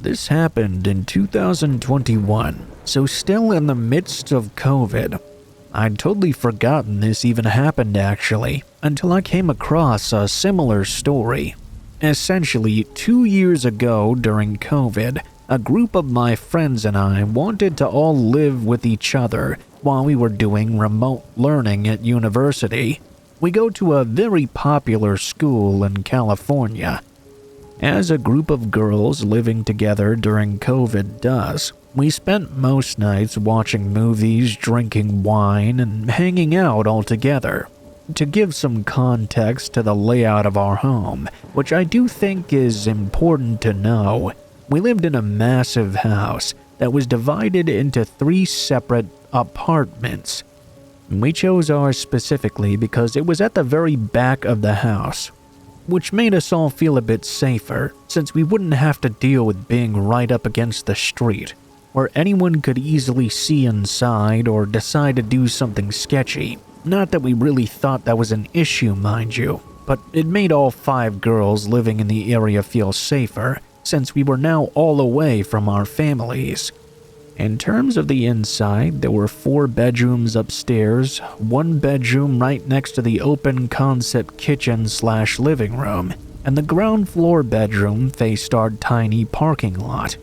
This happened in 2021, so still in the midst of COVID. I'd totally forgotten this even happened actually, until I came across a similar story. Essentially, 2 years ago during COVID, a group of my friends and I wanted to all live with each other while we were doing remote learning at university. We go to a very popular school in California. As a group of girls living together during COVID does, we spent most nights watching movies, drinking wine, and hanging out all together. To give some context to the layout of our home, which I do think is important to know, we lived in a massive house that was divided into 3 separate apartments. We chose ours specifically because it was at the very back of the house, which made us all feel a bit safer since we wouldn't have to deal with being right up against the street, where anyone could easily see inside or decide to do something sketchy. Not that we really thought that was an issue, mind you, but it made all 5 girls living in the area feel safer since we were now all away from our families. In terms of the inside, there were 4 bedrooms upstairs, 1 bedroom right next to the open concept kitchen/living room, and the ground floor bedroom faced our tiny parking lot.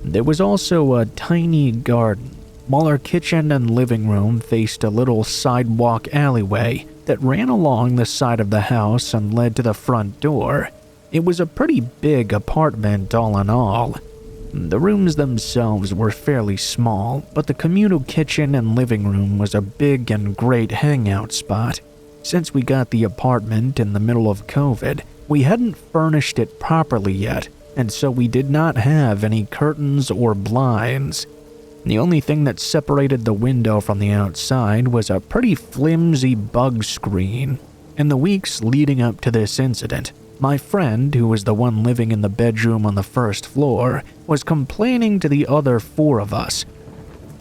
There was also a tiny garden, while our kitchen and living room faced a little sidewalk alleyway that ran along the side of the house and led to the front door. It was a pretty big apartment all in all. The rooms themselves were fairly small, but the communal kitchen and living room was a big and great hangout spot. Since we got the apartment in the middle of COVID, we hadn't furnished it properly yet, and so we did not have any curtains or blinds. The only thing that separated the window from the outside was a pretty flimsy bug screen. In the weeks leading up to this incident, my friend, who was the one living in the bedroom on the first floor, was complaining to the other 4 of us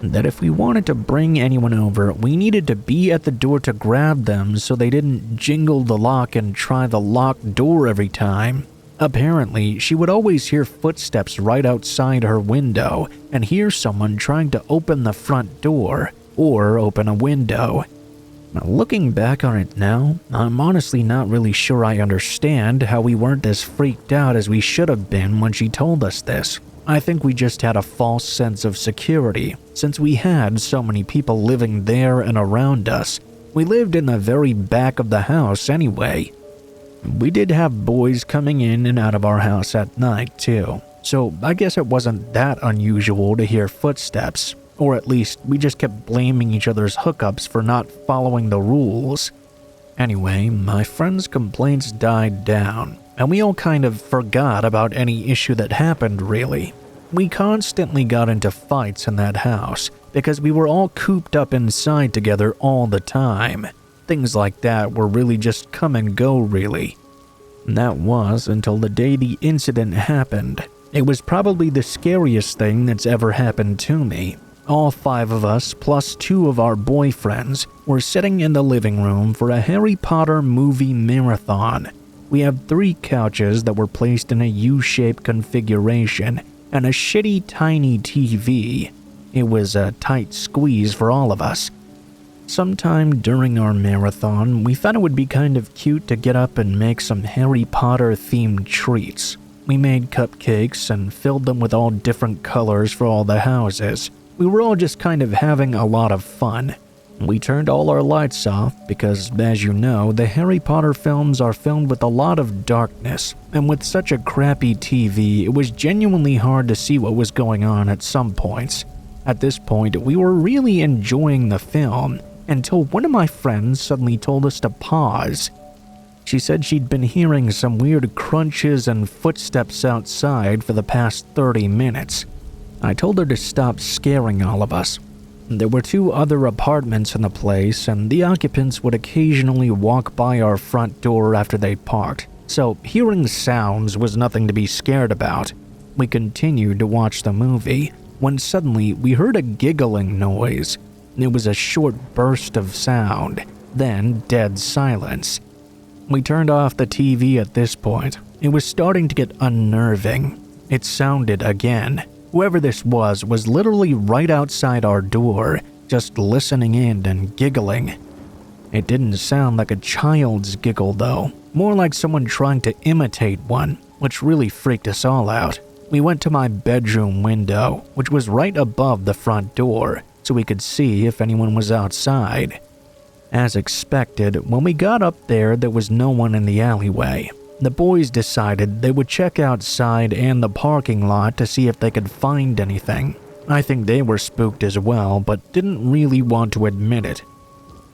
that if we wanted to bring anyone over, we needed to be at the door to grab them so they didn't jingle the lock and try the locked door every time. Apparently, she would always hear footsteps right outside her window and hear someone trying to open the front door or open a window. Looking back on it now, I'm honestly not really sure I understand how we weren't as freaked out as we should have been when she told us this. I think we just had a false sense of security, since we had so many people living there and around us. We lived in the very back of the house anyway. We did have boys coming in and out of our house at night too, so I guess it wasn't that unusual to hear footsteps. Or at least, we just kept blaming each other's hookups for not following the rules. Anyway, my friend's complaints died down, and we all kind of forgot about any issue that happened, really. We constantly got into fights in that house, because we were all cooped up inside together all the time. Things like that were really just come and go, really. And that was until the day the incident happened. It was probably the scariest thing that's ever happened to me. All 5 of us, plus 2 of our boyfriends, were sitting in the living room for a Harry Potter movie marathon. We have 3 couches that were placed in a U-shaped configuration, and a shitty tiny TV. It was a tight squeeze for all of us. Sometime during our marathon, we thought it would be kind of cute to get up and make some Harry Potter-themed treats. We made cupcakes and filled them with all different colors for all the houses. We were all just kind of having a lot of fun. We turned all our lights off because, as you know, the Harry Potter films are filmed with a lot of darkness, and with such a crappy TV, it was genuinely hard to see what was going on at some points. At this point, we were really enjoying the film, until one of my friends suddenly told us to pause. She said she'd been hearing some weird crunches and footsteps outside for the past 30 minutes. I told her to stop scaring all of us. There were 2 other apartments in the place, and the occupants would occasionally walk by our front door after they parked, so hearing sounds was nothing to be scared about. We continued to watch the movie, when suddenly we heard a giggling noise. It was a short burst of sound, then dead silence. We turned off the TV at this point. It was starting to get unnerving. It sounded again. Whoever this was literally right outside our door, just listening in and giggling. It didn't sound like a child's giggle though, more like someone trying to imitate one, which really freaked us all out. We went to my bedroom window, which was right above the front door, so we could see if anyone was outside. As expected, when we got up there was no one in the alleyway. The boys decided they would check outside and the parking lot to see if they could find anything. I think they were spooked as well, but didn't really want to admit it.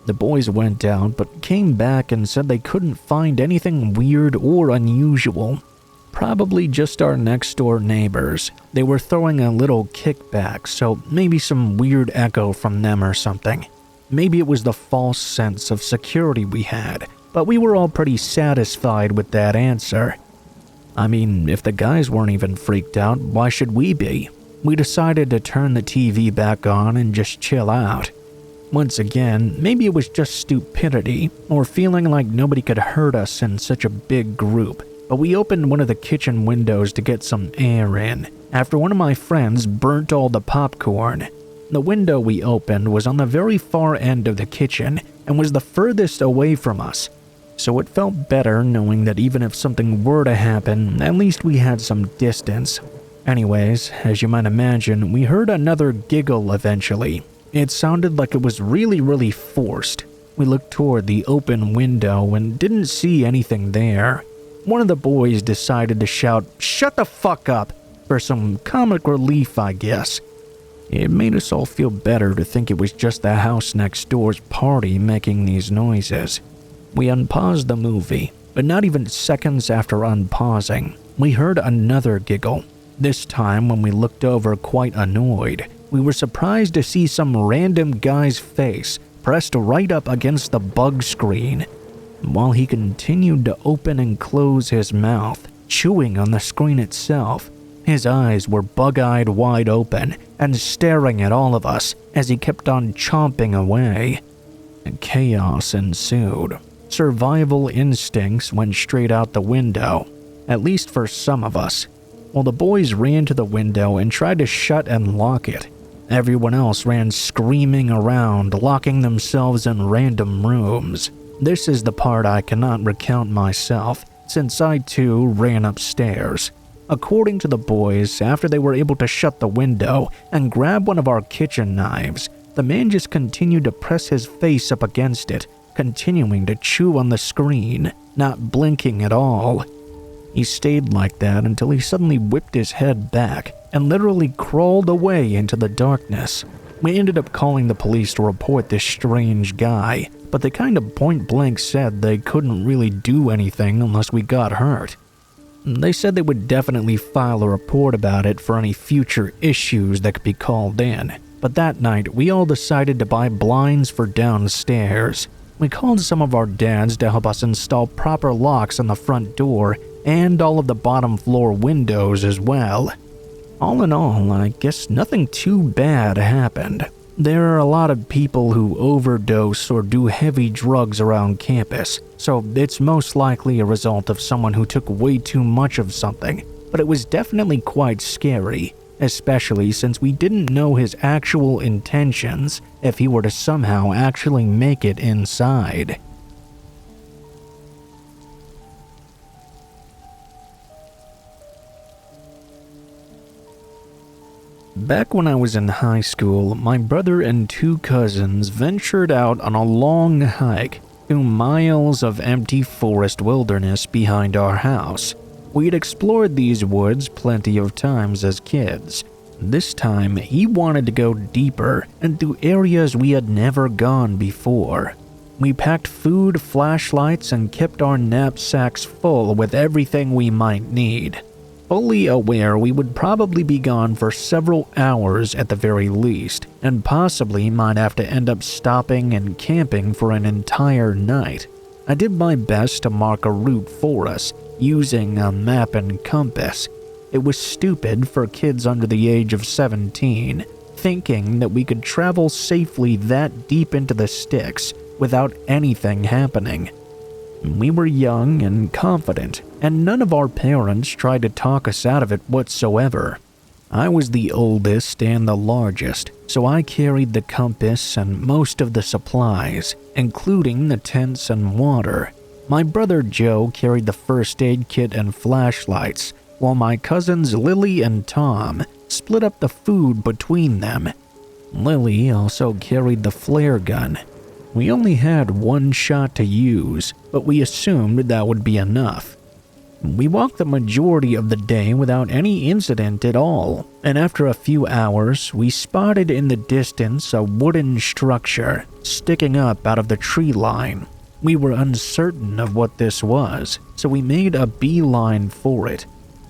The boys went out but came back and said they couldn't find anything weird or unusual. Probably just our next door neighbors. They were throwing a little kickback, so maybe some weird echo from them or something. Maybe it was the false sense of security we had, but we were all pretty satisfied with that answer. I mean, if the guys weren't even freaked out, why should we be? We decided to turn the TV back on and just chill out. Once again, maybe it was just stupidity, or feeling like nobody could hurt us in such a big group, but we opened one of the kitchen windows to get some air in, after one of my friends burnt all the popcorn. The window we opened was on the very far end of the kitchen, and was the furthest away from us, so it felt better knowing that even if something were to happen, at least we had some distance. Anyways, as you might imagine, we heard another giggle eventually. It sounded like it was really forced. We looked toward the open window and didn't see anything there. One of the boys decided to shout, "Shut the fuck up!" for some comic relief, I guess. It made us all feel better to think it was just the house next door's party making these noises. We unpaused the movie, but not even seconds after unpausing, we heard another giggle. This time, when we looked over quite annoyed, we were surprised to see some random guy's face pressed right up against the bug screen, while he continued to open and close his mouth, chewing on the screen itself. His eyes were bug-eyed wide open and staring at all of us as he kept on chomping away. Chaos ensued. Survival instincts went straight out the window, at least for some of us. While the boys ran to the window and tried to shut and lock it, everyone else ran screaming around, locking themselves in random rooms. This is the part I cannot recount myself, since I too ran upstairs. According to the boys, after they were able to shut the window and grab one of our kitchen knives, the man just continued to press his face up against it, continuing to chew on the screen, not blinking at all. He stayed like that until he suddenly whipped his head back and literally crawled away into the darkness. We ended up calling the police to report this strange guy, but they kind of point-blank said they couldn't really do anything unless we got hurt. They said they would definitely file a report about it for any future issues that could be called in, but that night we all decided to buy blinds for downstairs. We called some of our dads to help us install proper locks on the front door and all of the bottom floor windows as well. All in all, I guess nothing too bad happened. There are a lot of people who overdose or do heavy drugs around campus, so it's most likely a result of someone who took way too much of something, but it was definitely quite scary, especially since we didn't know his actual intentions if he were to somehow actually make it inside. Back when I was in high school, my brother and two cousins ventured out on a long hike through miles of empty forest wilderness behind our house. We'd explored these woods plenty of times as kids. This time, he wanted to go deeper into areas we had never gone before. We packed food, flashlights, and kept our knapsacks full with everything we might need, fully aware we would probably be gone for several hours at the very least, and possibly might have to end up stopping and camping for an entire night. I did my best to mark a route for us, using a map and compass. It was stupid for kids under the age of 17, thinking that we could travel safely that deep into the sticks without anything happening. We were young and confident, and none of our parents tried to talk us out of it whatsoever. I was the oldest and the largest, so I carried the compass and most of the supplies, including the tents and water. My brother Joe carried the first aid kit and flashlights, while my cousins Lily and Tom split up the food between them. Lily also carried the flare gun. We only had one shot to use, but we assumed that would be enough. We walked the majority of the day without any incident at all, and after a few hours, we spotted in the distance a wooden structure sticking up out of the tree line. We were uncertain of what this was, so we made a beeline for it,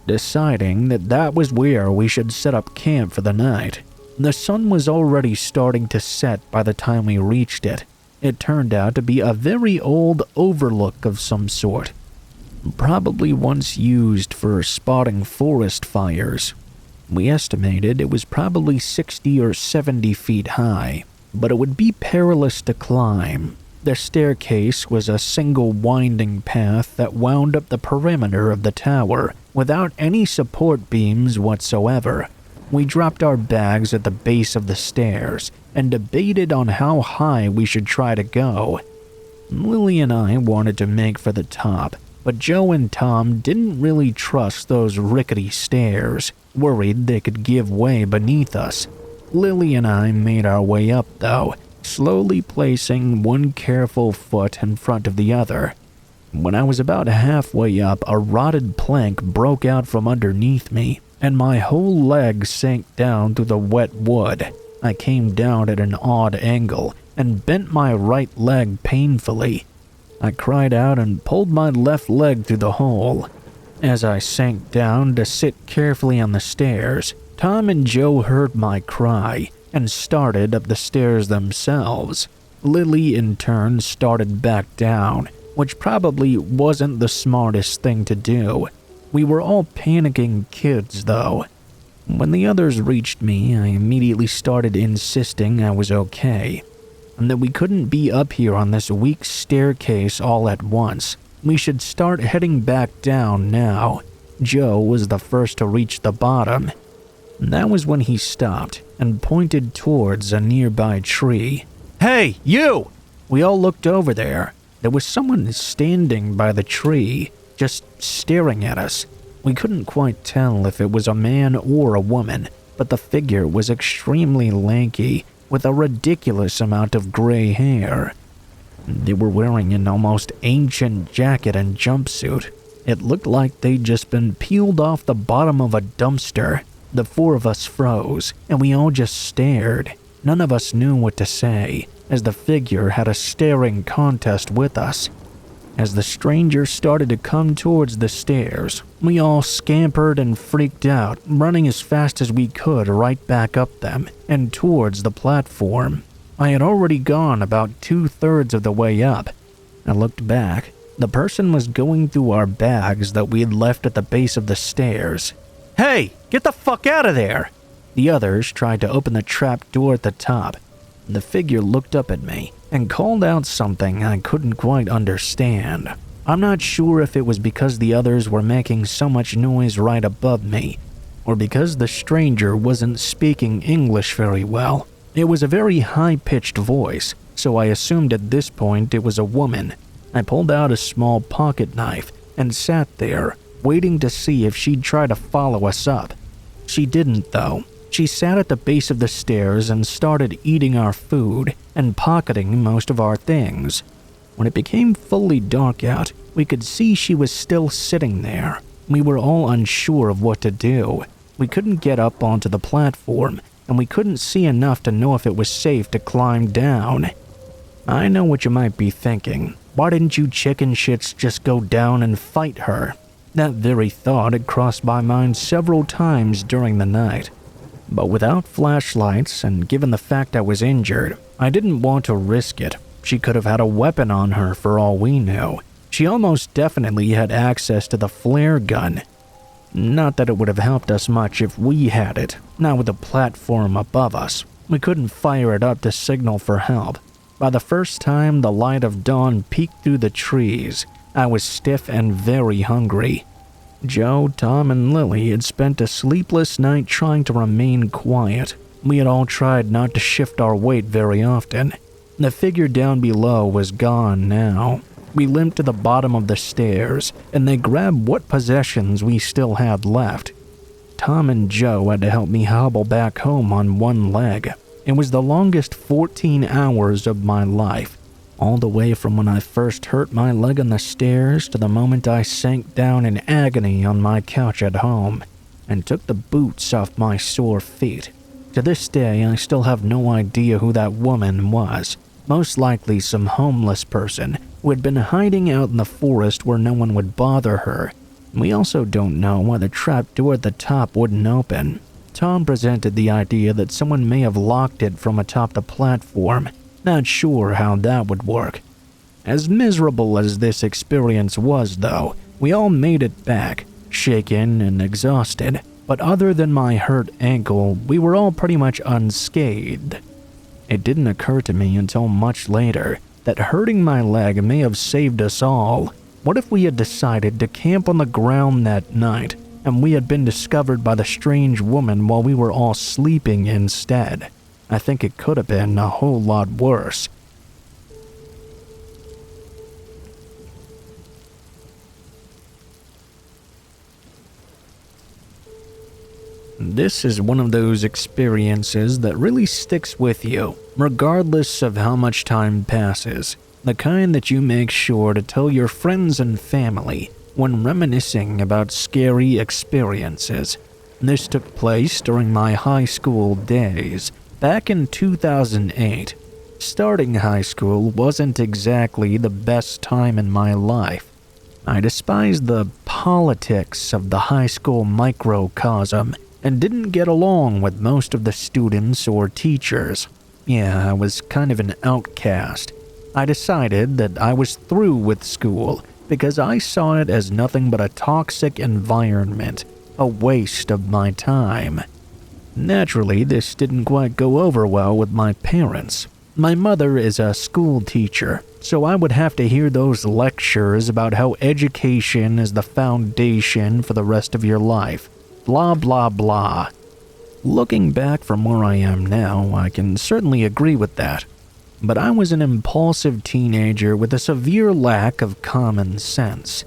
deciding that that was where we should set up camp for the night. The sun was already starting to set by the time we reached it. It turned out to be a very old overlook of some sort, probably once used for spotting forest fires. We estimated it was probably 60 or 70 feet high, but it would be perilous to climb. The staircase was a single winding path that wound up the perimeter of the tower without any support beams whatsoever. We dropped our bags at the base of the stairs and debated on how high we should try to go. Lily and I wanted to make for the top, but Joe and Tom didn't really trust those rickety stairs, worried they could give way beneath us. Lily and I made our way up, though, slowly placing one careful foot in front of the other. When I was about halfway up, a rotted plank broke out from underneath me, and my whole leg sank down through the wet wood. I came down at an odd angle and bent my right leg painfully. I cried out and pulled my left leg through the hole. As I sank down to sit carefully on the stairs, Tom and Joe heard my cry and started up the stairs themselves. Lily, in turn, started back down, which probably wasn't the smartest thing to do. We were all panicking kids, though. When the others reached me, I immediately started insisting I was okay, and that we couldn't be up here on this weak staircase all at once. We should start heading back down now. Joe was the first to reach the bottom. That was when he stopped and pointed towards a nearby tree. "Hey, you!" We all looked over there. There was someone standing by the tree, just staring at us. We couldn't quite tell if it was a man or a woman, but the figure was extremely lanky, with a ridiculous amount of gray hair. They were wearing an almost ancient jacket and jumpsuit. It looked like they'd just been peeled off the bottom of a dumpster. The four of us froze, and we all just stared. None of us knew what to say, as the figure had a staring contest with us. As the stranger started to come towards the stairs, we all scampered and freaked out, running as fast as we could right back up them and towards the platform. I had already gone about 2/3 of the way up. I looked back. The person was going through our bags that we had left at the base of the stairs. "Hey, get the fuck out of there!" The others tried to open the trap door at the top. The figure looked up at me and called out something I couldn't quite understand. I'm not sure if it was because the others were making so much noise right above me, or because the stranger wasn't speaking English very well. It was a very high-pitched voice, so I assumed at this point it was a woman. I pulled out a small pocket knife and sat there, waiting to see if she'd try to follow us up. She didn't, though. She sat at the base of the stairs and started eating our food and pocketing most of our things. When it became fully dark out, we could see she was still sitting there. We were all unsure of what to do. We couldn't get up onto the platform, and we couldn't see enough to know if it was safe to climb down. I know what you might be thinking. Why didn't you chicken shits just go down and fight her? That very thought had crossed my mind several times during the night. But without flashlights, and given the fact I was injured, I didn't want to risk it. She could have had a weapon on her for all we knew. She almost definitely had access to the flare gun. Not that it would have helped us much if we had it, not with the platform above us. We couldn't fire it up to signal for help. By the first time the light of dawn peeked through the trees, I was stiff and very hungry. Joe, Tom, and Lily had spent a sleepless night trying to remain quiet. We had all tried not to shift our weight very often. The figure down below was gone now. We limped to the bottom of the stairs, and they grabbed what possessions we still had left. Tom and Joe had to help me hobble back home on one leg. It was the longest 14 hours of my life, all the way from when I first hurt my leg on the stairs to the moment I sank down in agony on my couch at home and took the boots off my sore feet. To this day, I still have no idea who that woman was. Most likely some homeless person who had been hiding out in the forest where no one would bother her. We also don't know why the trap door at the top wouldn't open. Tom presented the idea that someone may have locked it from atop the platform. Not sure how that would work. As miserable as this experience was, though, we all made it back, shaken and exhausted. But other than my hurt ankle, we were all pretty much unscathed. It didn't occur to me until much later that hurting my leg may have saved us all. What if we had decided to camp on the ground that night, and we had been discovered by the strange woman while we were all sleeping instead? I think it could have been a whole lot worse. This is one of those experiences that really sticks with you, regardless of how much time passes. The kind that you make sure to tell your friends and family when reminiscing about scary experiences. This took place during my high school days, back in 2008. Starting high school wasn't exactly the best time in my life. I despised the politics of the high school microcosm and didn't get along with most of the students or teachers. Yeah, I was kind of an outcast. I decided that I was through with school because I saw it as nothing but a toxic environment, a waste of my time. Naturally, this didn't quite go over well with my parents. My mother is a school teacher, so I would have to hear those lectures about how education is the foundation for the rest of your life. Blah, blah, blah. Looking back from where I am now, I can certainly agree with that. But I was an impulsive teenager with a severe lack of common sense.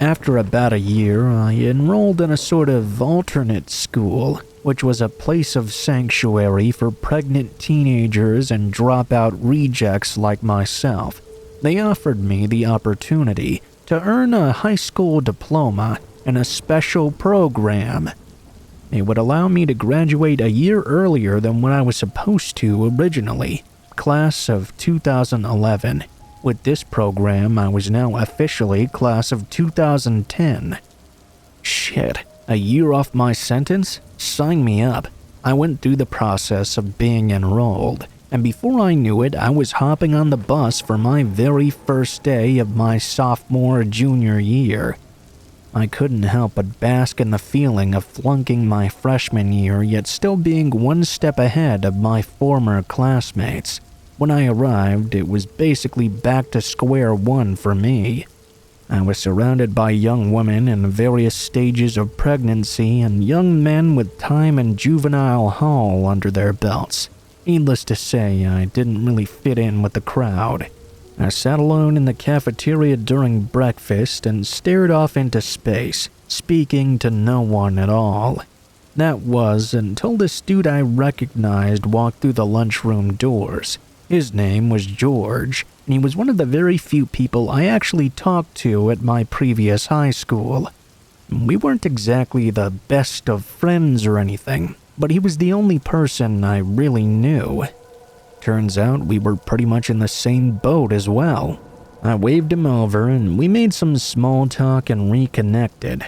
After about a year, I enrolled in a sort of alternate school, which was a place of sanctuary for pregnant teenagers and dropout rejects like myself. They offered me the opportunity to earn a high school diploma in a special program. It would allow me to graduate a year earlier than what I was supposed to originally, class of 2011. With this program, I was now officially class of 2010. Shit, a year off my sentence? Sign me up. I went through the process of being enrolled, and before I knew it, I was hopping on the bus for my very first day of my sophomore-junior year. I couldn't help but bask in the feeling of flunking my freshman year yet still being one step ahead of my former classmates. When I arrived, it was basically back to square one for me. I was surrounded by young women in various stages of pregnancy and young men with time in juvenile hall under their belts. Needless to say, I didn't really fit in with the crowd. I sat alone in the cafeteria during breakfast and stared off into space, speaking to no one at all. That was until this dude I recognized walked through the lunchroom doors. His name was George, and he was one of the very few people I actually talked to at my previous high school. We weren't exactly the best of friends or anything, but he was the only person I really knew. Turns out we were pretty much in the same boat as well. I waved him over and we made some small talk and reconnected.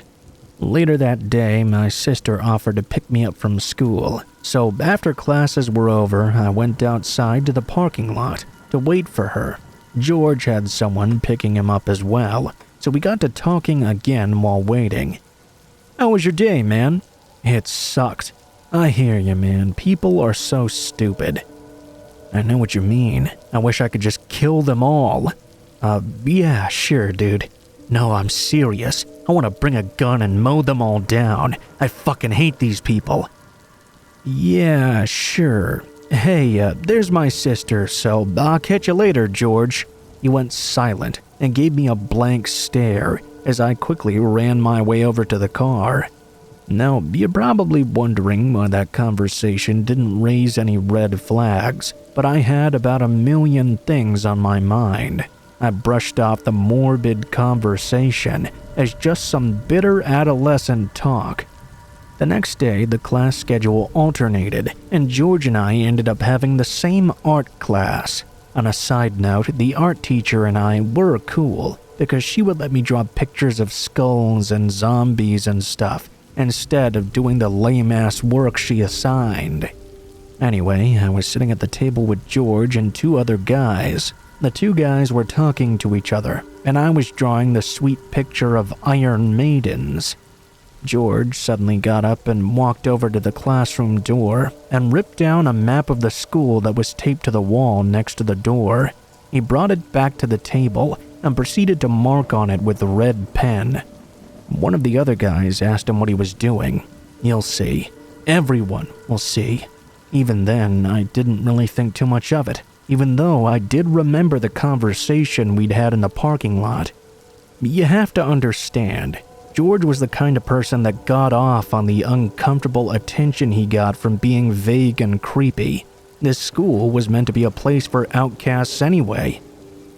Later that day, my sister offered to pick me up from school, so after classes were over, I went outside to the parking lot to wait for her. George had someone picking him up as well, so we got to talking again while waiting. "How was your day, man?" "It sucked." "I hear you, man. People are so stupid." "I know what you mean. I wish I could just kill them all." Yeah, sure, dude. No, I'm serious. I want to bring a gun and mow them all down. I fucking hate these people. Yeah, sure. Hey, there's my sister, so I'll catch you later, George. He went silent and gave me a blank stare as I quickly ran my way over to the car. Now, you're probably wondering why that conversation didn't raise any red flags, but I had about a million things on my mind. I brushed off the morbid conversation as just some bitter adolescent talk. The next day, the class schedule alternated, and George and I ended up having the same art class. On a side note, the art teacher and I were cool because she would let me draw pictures of skulls and zombies and stuff instead of doing the lame-ass work she assigned. Anyway, I was sitting at the table with George and two other guys. The two guys were talking to each other, and I was drawing the sweet picture of Iron Maidens. George suddenly got up and walked over to the classroom door and ripped down a map of the school that was taped to the wall next to the door. He brought it back to the table and proceeded to mark on it with a red pen. One of the other guys asked him what he was doing. You'll see. Everyone will see. Even then, I didn't really think too much of it, even though I did remember the conversation we'd had in the parking lot. You have to understand, George was the kind of person that got off on the uncomfortable attention he got from being vague and creepy. This school was meant to be a place for outcasts anyway.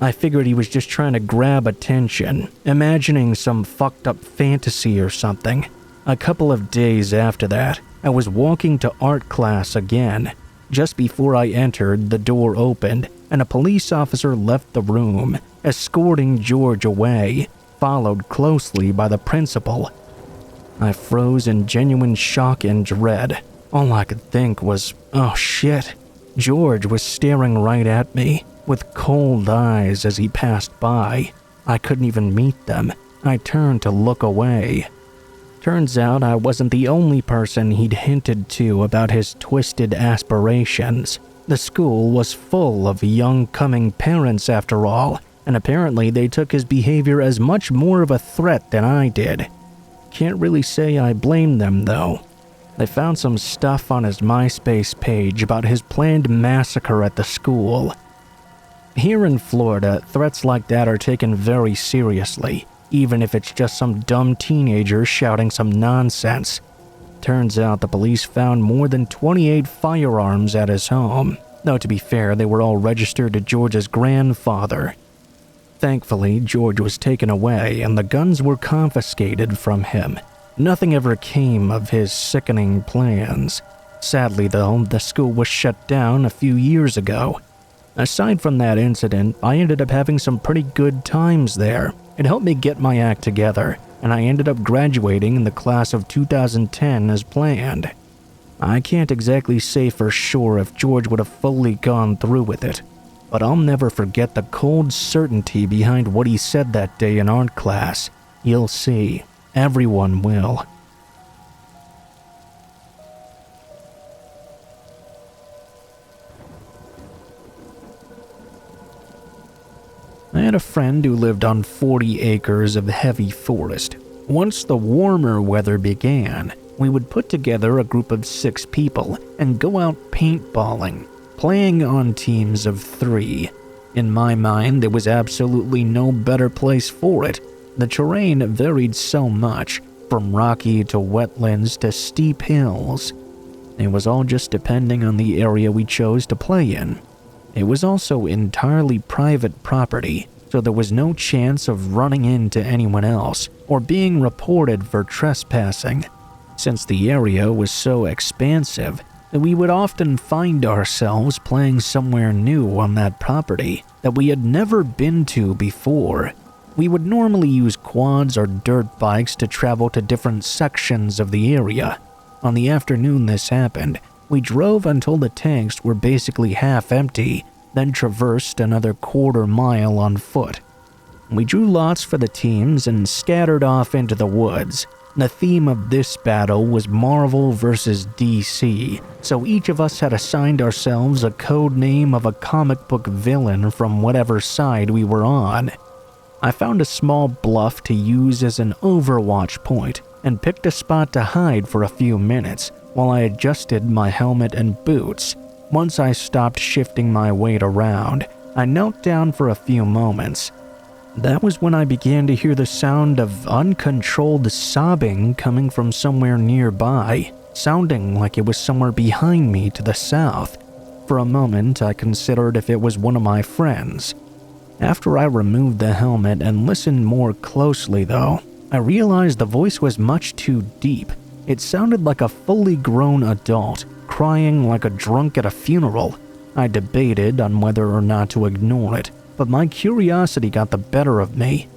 I figured he was just trying to grab attention, imagining some fucked up fantasy or something. A couple of days after that, I was walking to art class again. Just before I entered, the door opened, and a police officer left the room, escorting George away, followed closely by the principal. I froze in genuine shock and dread. All I could think was, oh shit. George was staring right at me, with cold eyes as he passed by. I couldn't even meet them. I turned to look away. Turns out I wasn't the only person he'd hinted to about his twisted aspirations. The school was full of young coming parents after all, and apparently they took his behavior as much more of a threat than I did. Can't really say I blame them though. They found some stuff on his MySpace page about his planned massacre at the school. Here in Florida, threats like that are taken very seriously, even if it's just some dumb teenager shouting some nonsense. Turns out the police found more than 28 firearms at his home, though to be fair, they were all registered to George's grandfather. Thankfully, George was taken away and the guns were confiscated from him. Nothing ever came of his sickening plans. Sadly though, the school was shut down a few years ago. Aside from that incident, I ended up having some pretty good times there. It helped me get my act together, and I ended up graduating in the class of 2010 as planned. I can't exactly say for sure if George would have fully gone through with it, but I'll never forget the cold certainty behind what he said that day in art class. You'll see. Everyone will. I had a friend who lived on 40 acres of heavy forest. Once the warmer weather began, we would put together a group of 6 people and go out paintballing, playing on teams of 3. In my mind, there was absolutely no better place for it. The terrain varied so much, from rocky to wetlands to steep hills. It was all just depending on the area we chose to play in. It was also entirely private property, so there was no chance of running into anyone else or being reported for trespassing. Since the area was so expansive, we would often find ourselves playing somewhere new on that property that we had never been to before. We would normally use quads or dirt bikes to travel to different sections of the area. On the afternoon this happened, we drove until the tanks were basically half empty, then traversed another quarter mile on foot. We drew lots for the teams and scattered off into the woods. The theme of this battle was Marvel vs. DC, so each of us had assigned ourselves a code name of a comic book villain from whatever side we were on. I found a small bluff to use as an overwatch point and picked a spot to hide for a few minutes while I adjusted my helmet and boots. Once I stopped shifting my weight around, I knelt down for a few moments. That was when I began to hear the sound of uncontrolled sobbing coming from somewhere nearby, sounding like it was somewhere behind me to the south. For a moment, I considered if it was one of my friends. After I removed the helmet and listened more closely, though, I realized the voice was much too deep. It sounded like a fully grown adult, crying like a drunk at a funeral. I debated on whether or not to ignore it, but my curiosity got the better of me.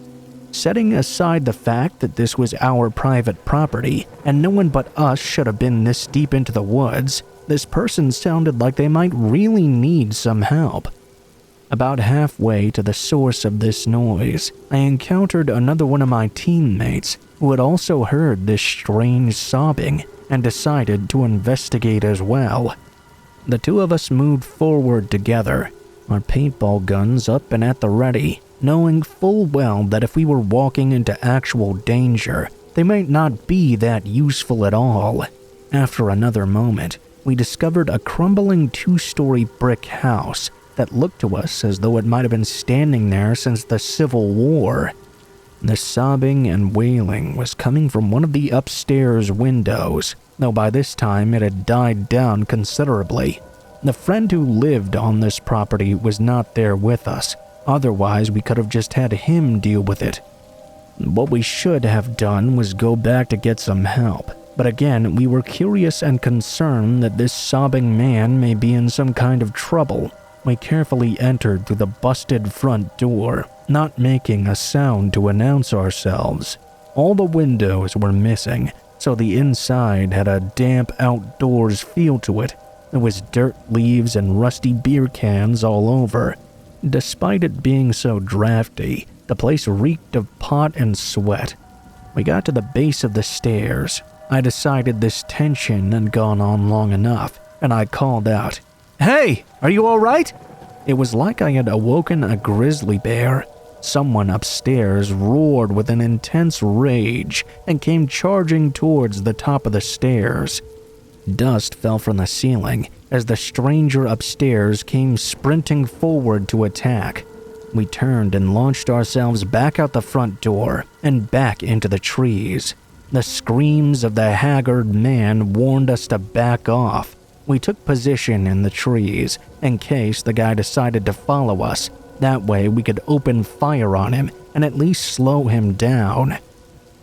Setting aside the fact that this was our private property and no one but us should have been this deep into the woods, this person sounded like they might really need some help. About halfway to the source of this noise, I encountered another one of my teammates who had also heard this strange sobbing and decided to investigate as well. The two of us moved forward together, our paintball guns up and at the ready, knowing full well that if we were walking into actual danger, they might not be that useful at all. After another moment, we discovered a crumbling 2-story brick house that looked to us as though it might have been standing there since the Civil War. The sobbing and wailing was coming from one of the upstairs windows, though by this time it had died down considerably. The friend who lived on this property was not there with us, otherwise we could have just had him deal with it. What we should have done was go back to get some help, but again we were curious and concerned that this sobbing man may be in some kind of trouble. We carefully entered through the busted front door, not making a sound to announce ourselves. All the windows were missing, so the inside had a damp outdoors feel to it. There was dirt, leaves, and rusty beer cans all over. Despite it being so drafty, the place reeked of pot and sweat. We got to the base of the stairs. I decided this tension had gone on long enough, and I called out, "Hey, are you all right?" It was like I had awoken a grizzly bear. Someone upstairs roared with an intense rage and came charging towards the top of the stairs. Dust fell from the ceiling as the stranger upstairs came sprinting forward to attack. We turned and launched ourselves back out the front door and back into the trees. The screams of the haggard man warned us to back off. We took position in the trees in case the guy decided to follow us. That way we could open fire on him and at least slow him down.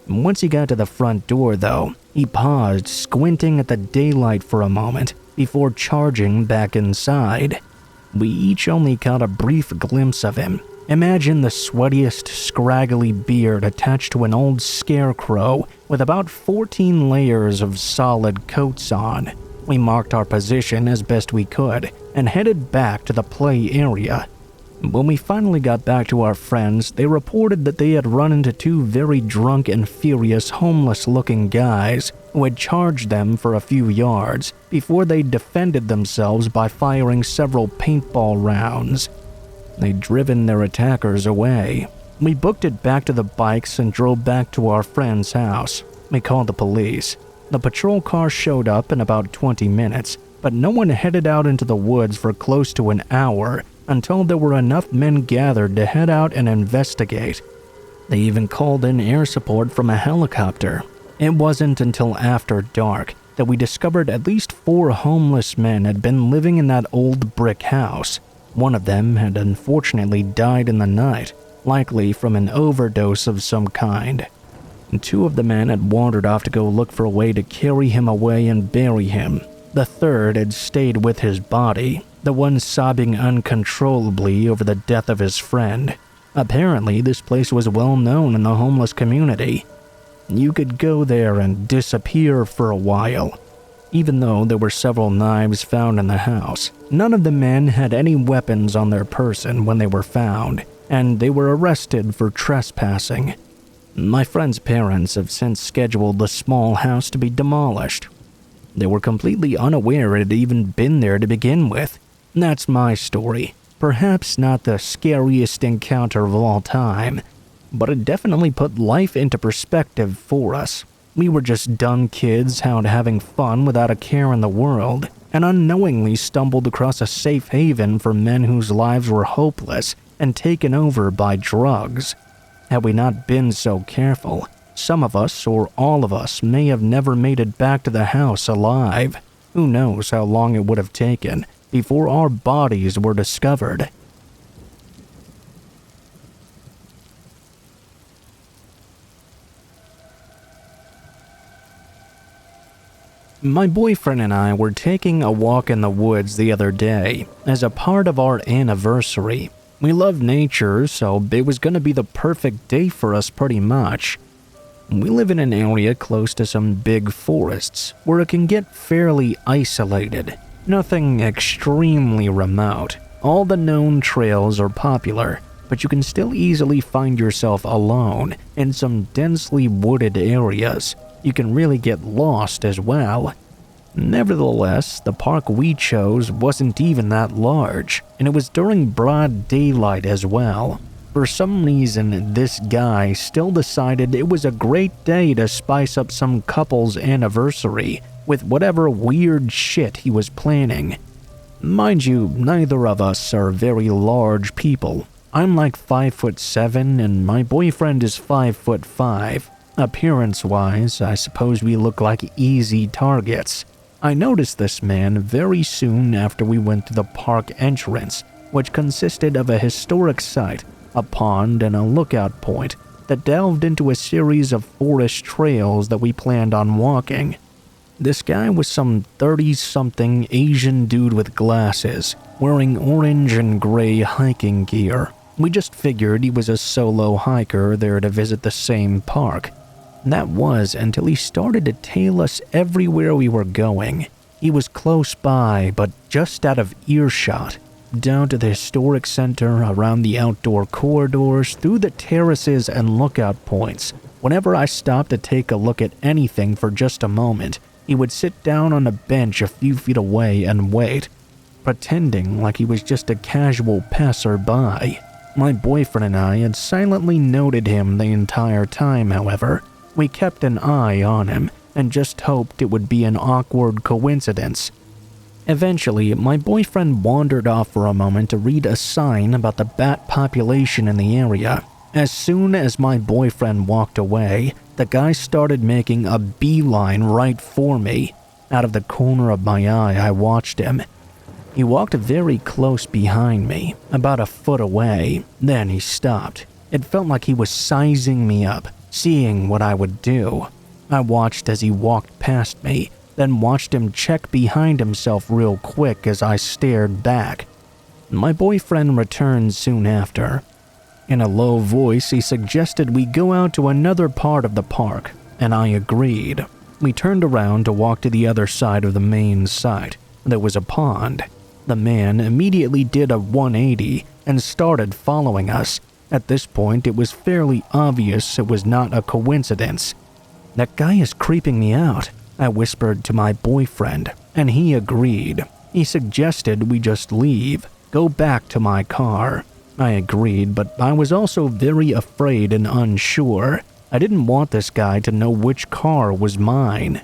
Once he got to the front door, though, he paused, squinting at the daylight for a moment before charging back inside. We each only caught a brief glimpse of him. Imagine the sweatiest, scraggly beard attached to an old scarecrow with about 14 layers of solid coats on. We marked our position as best we could and headed back to the play area. When we finally got back to our friends, they reported that they had run into 2 very drunk and furious homeless-looking guys who had charged them for a few yards before they defended themselves by firing several paintball rounds. They'd driven their attackers away. We booked it back to the bikes and drove back to our friend's house. We called the police. The patrol car showed up in about 20 minutes, but no one headed out into the woods for close to an hour until there were enough men gathered to head out and investigate. They even called in air support from a helicopter. It wasn't until after dark that we discovered at least 4 homeless men had been living in that old brick house. One of them had unfortunately died in the night, likely from an overdose of some kind. 2 of the men had wandered off to go look for a way to carry him away and bury him. The third had stayed with his body, the one sobbing uncontrollably over the death of his friend. Apparently, this place was well known in the homeless community. You could go there and disappear for a while. Even though there were several knives found in the house, none of the men had any weapons on their person when they were found, and they were arrested for trespassing. My friend's parents have since scheduled the small house to be demolished. They were completely unaware it had even been there to begin with. That's my story. Perhaps not the scariest encounter of all time, but it definitely put life into perspective for us. We were just dumb kids out having fun without a care in the world, and unknowingly stumbled across a safe haven for men whose lives were hopeless and taken over by drugs. Had we not been so careful, some of us, or all of us, may have never made it back to the house alive. Who knows how long it would have taken before our bodies were discovered. My boyfriend and I were taking a walk in the woods the other day as a part of our anniversary. We love nature, so it was going to be the perfect day for us pretty much. We live in an area close to some big forests where it can get fairly isolated. Nothing extremely remote. All the known trails are popular, but you can still easily find yourself alone in some densely wooded areas. You can really get lost as well. Nevertheless, the park we chose wasn't even that large, and it was during broad daylight as well. For some reason, this guy still decided it was a great day to spice up some couple's anniversary with whatever weird shit he was planning. Mind you, neither of us are very large people. I'm like 5'7" and my boyfriend is 5'5". Appearance-wise, I suppose we look like easy targets. I noticed this man very soon after we went to the park entrance, which consisted of a historic site, a pond, and a lookout point that delved into a series of forest trails that we planned on walking. This guy was some 30-something Asian dude with glasses, wearing orange and gray hiking gear. We just figured he was a solo hiker there to visit the same park. That was until he started to tail us everywhere we were going. He was close by, but just out of earshot. Down to the historic center, around the outdoor corridors, through the terraces and lookout points. Whenever I stopped to take a look at anything for just a moment, he would sit down on a bench a few feet away and wait, pretending like he was just a casual passerby. My boyfriend and I had silently noted him the entire time, however. We kept an eye on him and just hoped it would be an awkward coincidence. Eventually, my boyfriend wandered off for a moment to read a sign about the bat population in the area. As soon as my boyfriend walked away, the guy started making a beeline right for me. Out of the corner of my eye, I watched him. He walked very close behind me, about a foot away. Then he stopped. It felt like he was sizing me up, seeing what I would do. I watched as he walked past me, then watched him check behind himself real quick as I stared back. My boyfriend returned soon after. In a low voice, he suggested we go out to another part of the park, and I agreed. We turned around to walk to the other side of the main site. There was a pond. The man immediately did a 180 and started following us. At this point, it was fairly obvious it was not a coincidence. "That guy is creeping me out," I whispered to my boyfriend, and he agreed. He suggested we just leave, go back to my car. I agreed, but I was also very afraid and unsure. I didn't want this guy to know which car was mine.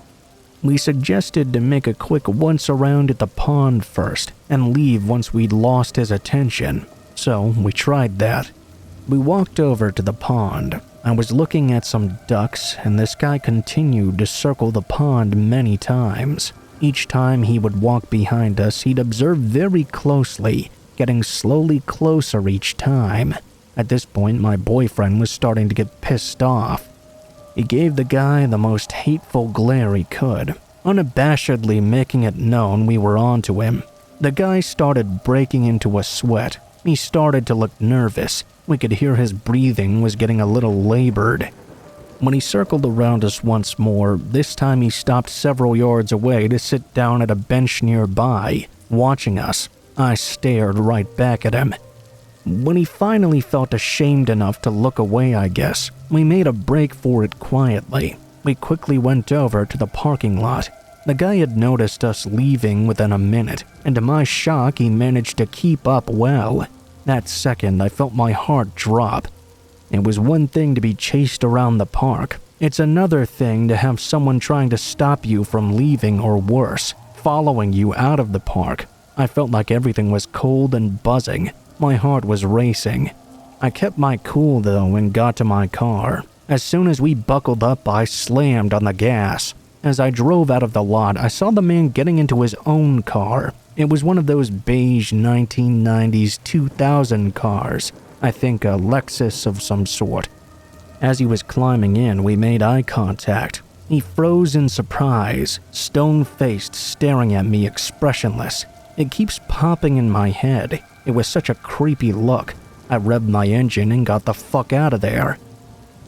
We suggested to make a quick once around at the pond first and leave once we'd lost his attention, so we tried that. We walked over to the pond. I was looking at some ducks, and this guy continued to circle the pond many times. Each time he would walk behind us, he'd observe very closely, getting slowly closer each time. At this point, my boyfriend was starting to get pissed off. He gave the guy the most hateful glare he could, unabashedly making it known we were onto him. The guy started breaking into a sweat. He started to look nervous. We could hear his breathing was getting a little labored. When he circled around us once more, this time he stopped several yards away to sit down at a bench nearby, watching us. I stared right back at him. When he finally felt ashamed enough to look away, I guess, we made a break for it quietly. We quickly went over to the parking lot. The guy had noticed us leaving within a minute, and to my shock, he managed to keep up well. That second, I felt my heart drop. It was one thing to be chased around the park. It's another thing to have someone trying to stop you from leaving or worse, following you out of the park. I felt like everything was cold and buzzing. My heart was racing. I kept my cool though and got to my car. As soon as we buckled up, I slammed on the gas. As I drove out of the lot, I saw the man getting into his own car. It was one of those beige 1990s 2000 cars. I think a Lexus of some sort. As he was climbing in, we made eye contact. He froze in surprise, stone-faced, staring at me expressionless. It keeps popping in my head. It was such a creepy look. I revved my engine and got the fuck out of there.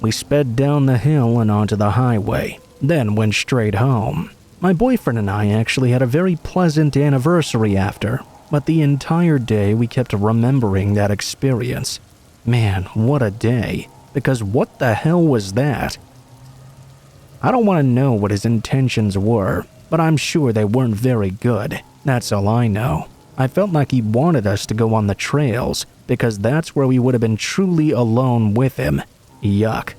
We sped down the hill and onto the highway, then went straight home. My boyfriend and I actually had a very pleasant anniversary after, but the entire day we kept remembering that experience. Man, what a day, because what the hell was that? I don't want to know what his intentions were, but I'm sure they weren't very good. That's all I know. I felt like he wanted us to go on the trails, because that's where we would have been truly alone with him. Yuck.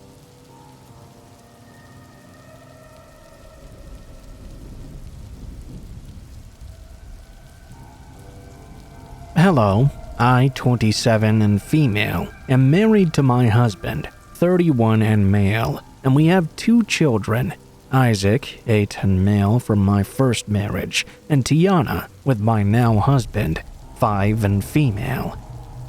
Hello, I, 27 and female, am married to my husband, 31 and male, and we have 2 children, Isaac, 8 and male from my first marriage, and Tiana, with my now husband, 5 and female.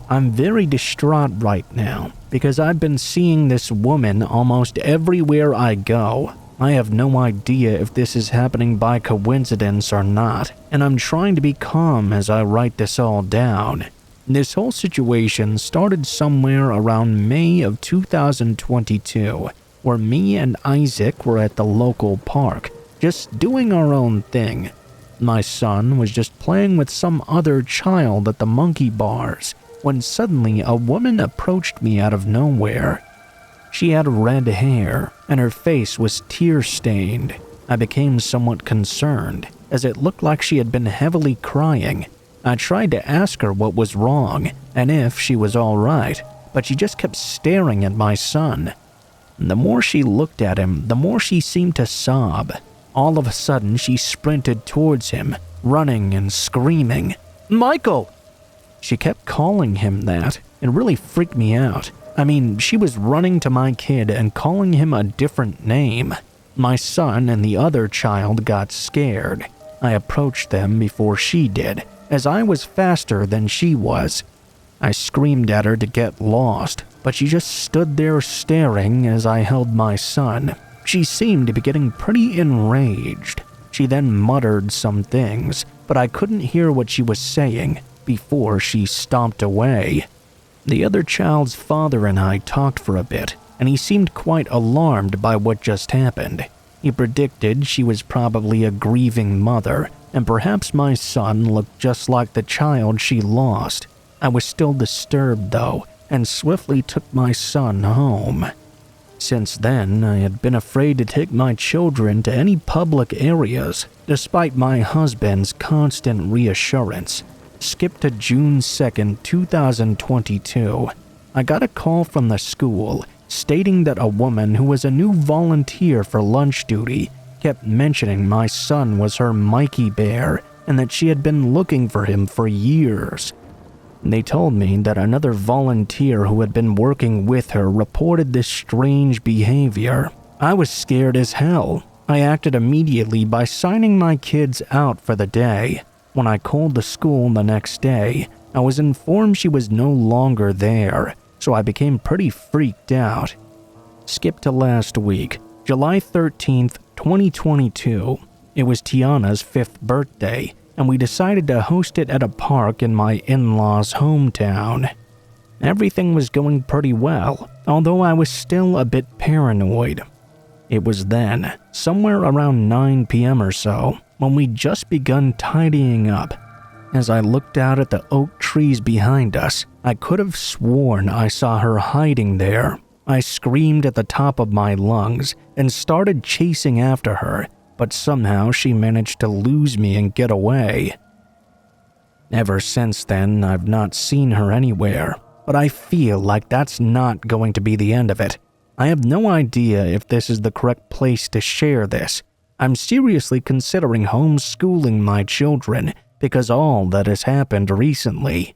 I'm very distraught right now because I've been seeing this woman almost everywhere I go. I have no idea if this is happening by coincidence or not, and I'm trying to be calm as I write this all down. This whole situation started somewhere around May of 2022, where me and Isaac were at the local park, just doing our own thing. My son was just playing with some other child at the monkey bars, when suddenly a woman approached me out of nowhere. She had red hair, and her face was tear-stained. I became somewhat concerned, as it looked like she had been heavily crying. I tried to ask her what was wrong, and if she was all right, but she just kept staring at my son. The more she looked at him, the more she seemed to sob. All of a sudden, she sprinted towards him, running and screaming, "Michael!" She kept calling him that. It really freaked me out. I mean, she was running to my kid and calling him a different name. My son and the other child got scared. I approached them before she did, as I was faster than she was. I screamed at her to get lost, but she just stood there staring as I held my son. She seemed to be getting pretty enraged. She then muttered some things, but I couldn't hear what she was saying before she stomped away. The other child's father and I talked for a bit, and he seemed quite alarmed by what just happened. He predicted she was probably a grieving mother, and perhaps my son looked just like the child she lost. I was still disturbed, though, and swiftly took my son home. Since then, I had been afraid to take my children to any public areas, despite my husband's constant reassurance. Skip to June 2nd, 2022. I got a call from the school stating that a woman who was a new volunteer for lunch duty kept mentioning my son was her Mikey Bear and that she had been looking for him for years. They told me that another volunteer who had been working with her reported this strange behavior. I was scared as hell. I acted immediately by signing my kids out for the day. When I called the school the next day, I was informed she was no longer there, so I became pretty freaked out. Skip to last week, July 13th, 2022. It was Tiana's 5th birthday, and we decided to host it at a park in my in-laws' hometown. Everything was going pretty well, although I was still a bit paranoid. It was then, somewhere around 9 p.m. or so, when we'd just begun tidying up. As I looked out at the oak trees behind us, I could have sworn I saw her hiding there. I screamed at the top of my lungs and started chasing after her, but somehow she managed to lose me and get away. Ever since then, I've not seen her anywhere. but I feel like that's not going to be the end of it. I have no idea if this is the correct place to share this. I'm seriously considering homeschooling my children because all that has happened recently.